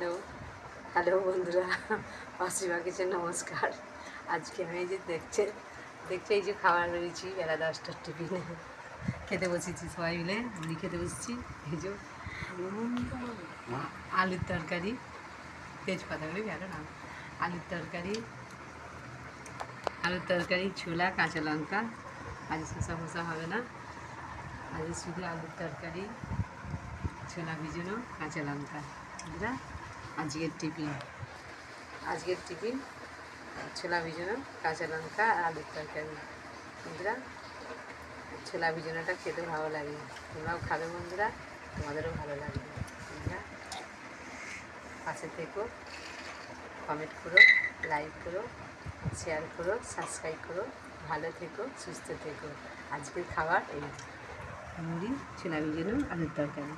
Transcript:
Hello hello বন্ধুরা, Asima kitchen নমস্কার। আজকে আমি এই যে দেখছে এই যে খাবার রয়েছি বেলা 10টার টিফিনে খেতে বসেছি, সবাই মিলে মুড়ি খেতে বসেছি। এই যে আলুর তরকারি, তেজপাতাগুলি গেল না, আলুর তরকারি ছোলা কাঁচা লঙ্কা, আজ শসা ফসা হবে না, আজ শুধু আলুর তরকারি ছোলা ভিজানো কাঁচা লঙ্কা। বন্ধুরা আজকের টিফিন ছোলা ভিজানো কাঁচা লঙ্কা আর আলুর তরকারি। বন্ধুরা ছোলা ভিজানোটা খেতে ভালো লাগে, তোমরাও খাবে বন্ধুরা, তোমাদেরও ভালো লাগবে। বন্ধুরা পাশে থেকো, কমেন্ট করো, লাইক করো, শেয়ার করো, সাবস্ক্রাইব করো। ভালো থেকো, সুস্থ থেকো। আজকের খাবার এই মুড়ি ছোলা ভিজানো আলুর তরকারি।